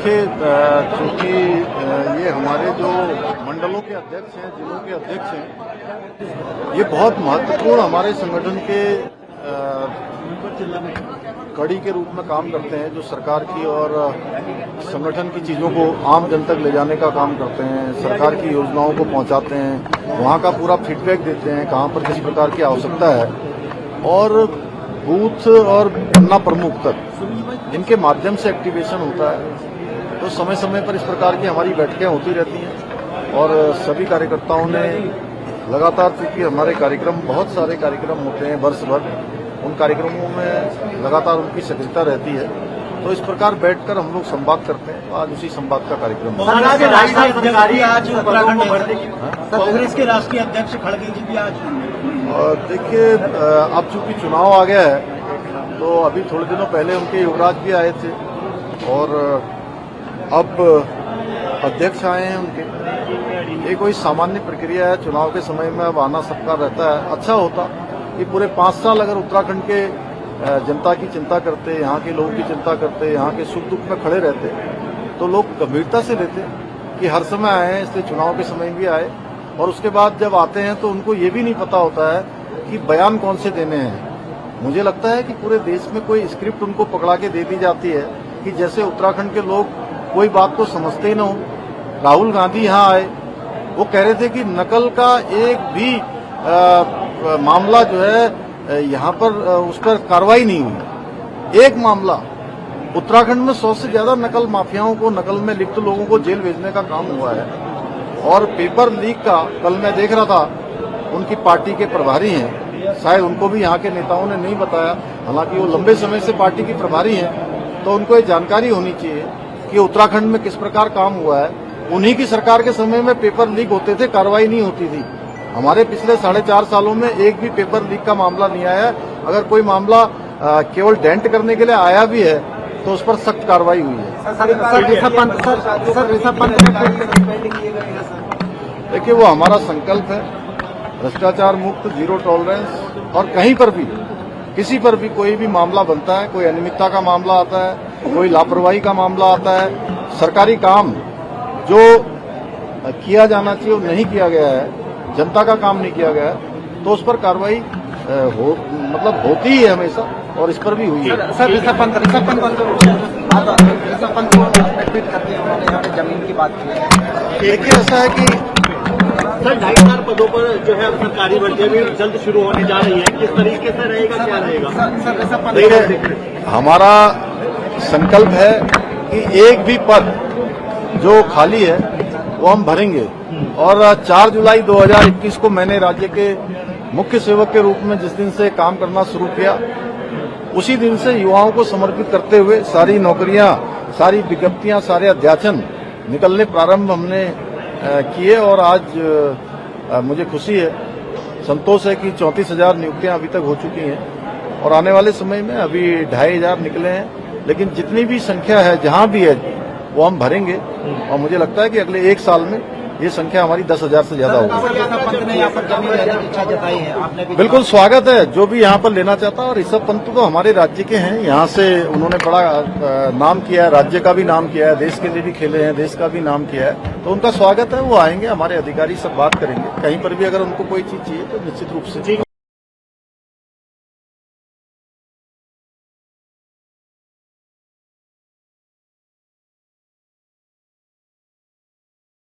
देखिए, चूंकि ये हमारे जो मंडलों के अध्यक्ष हैं, जिलों के अध्यक्ष हैं, ये बहुत महत्वपूर्ण हमारे संगठन के कड़ी के रूप में काम करते हैं, जो सरकार की और संगठन की चीजों को आम जन तक ले जाने का काम करते हैं, सरकार की योजनाओं को पहुंचाते हैं, वहां का पूरा फीडबैक देते हैं, कहां पर किस प्रकार की आवश्यकता है, और बूथ और पन्ना प्रमुख तक जिनके माध्यम से एक्टिवेशन होता है, तो समय समय पर इस प्रकार की हमारी बैठकें होती रहती हैं और सभी कार्यकर्ताओं ने लगातार, क्योंकि हमारे कार्यक्रम बहुत सारे कार्यक्रम होते हैं वर्ष भर, उन कार्यक्रमों में लगातार उनकी सक्रियता रहती है, तो इस प्रकार बैठकर हम लोग संवाद करते हैं। आज उसी संवाद का कार्यक्रम कांग्रेस के राष्ट्रीय अध्यक्ष खड़गे जी भी आज। और देखिए, अब चूंकि चुनाव आ गया है, तो अभी थोड़े दिनों पहले उनके युवराज भी आए थे और अब अध्यक्ष आए हैं उनके। ये कोई सामान्य प्रक्रिया है, चुनाव के समय में अब आना सबका रहता है। अच्छा होता कि पूरे 5 साल अगर उत्तराखंड के जनता की चिंता करते, यहाँ के लोगों की चिंता करते, यहाँ के सुख दुख में खड़े रहते, तो लोग गंभीरता से लेते कि हर समय आए हैं, इसलिए चुनाव के समय भी आए, और उसके बाद जब आते हैं तो उनको ये भी नहीं पता होता है कि बयान कौन से देने हैं। मुझे लगता है कि पूरे देश में कोई स्क्रिप्ट उनको पकड़ा के दे दी जाती है कि जैसे उत्तराखंड के लोग कोई बात को समझते ही न हो। राहुल गांधी यहाँ आए, वो कह रहे थे कि नकल का एक भी मामला जो है यहाँ पर उस पर कार्रवाई नहीं हुई। एक मामला उत्तराखंड में 100 से ज्यादा नकल माफियाओं को, नकल में लिप्त लोगों को जेल भेजने का काम हुआ है। और पेपर लीक का कल मैं देख रहा था, उनकी पार्टी के प्रभारी हैं, शायद उनको भी यहाँ के नेताओं ने नहीं बताया, हालांकि वो लंबे समय से पार्टी की प्रभारी हैं, तो उनको ये जानकारी होनी चाहिए कि उत्तराखंड में किस प्रकार काम हुआ है। उन्हीं की सरकार के समय में पेपर लीक होते थे, कार्रवाई नहीं होती थी। हमारे पिछले 4.5 सालों में एक भी पेपर लीक का मामला नहीं आया। अगर कोई मामला केवल डेंट करने के लिए आया भी है तो उस पर सख्त कार्रवाई हुई है। देखिए, वो हमारा संकल्प है, भ्रष्टाचार मुक्त, जीरो टॉलरेंस, और कहीं पर भी किसी पर भी कोई भी मामला बनता है, कोई अनियमितता का मामला आता है, कोई लापरवाही का मामला आता है, सरकारी काम जो किया जाना चाहिए वो नहीं किया गया है, जनता का काम नहीं किया गया है, तो उस पर कार्रवाई होती ही है हमेशा, और इस पर भी हुई है। जमीन की बात की है। देखिए, ऐसा है कि सर 2,500 पदों पर जो है सरकारी भर्तियां भी जल्द शुरू होने जा रही है, किस तरीके से रहेगा, क्या रहेगा? देखिए, हमारा संकल्प है कि एक भी पद जो खाली है वो हम भरेंगे, और 4 जुलाई 2021 को मैंने राज्य के मुख्य सेवक के रूप में जिस दिन से काम करना शुरू किया, उसी दिन से युवाओं को समर्पित करते हुए सारी नौकरियां, सारी विज्ञप्तियां, सारे अध्याचन निकलने प्रारंभ हमने किए, और आज मुझे खुशी है, संतोष है कि 34,000 नियुक्तियां अभी तक हो चुकी हैं, और आने वाले समय में अभी 2,500 निकले हैं। लेकिन जितनी भी संख्या है, जहां भी है, वो हम भरेंगे, और मुझे लगता है कि अगले 1 साल में ये संख्या हमारी 10,000 से ज्यादा होगी। बिल्कुल स्वागत है जो भी यहाँ पर लेना चाहता है, और ऋषभ पंत तो हमारे राज्य के हैं, यहाँ से उन्होंने बड़ा नाम किया है, राज्य का भी नाम किया है, देश के लिए भी खेले हैं, देश का भी नाम किया है, तो उनका स्वागत है। वो आएंगे, हमारे अधिकारी सब बात करेंगे, कहीं पर भी अगर उनको कोई चीज चाहिए तो निश्चित रूप से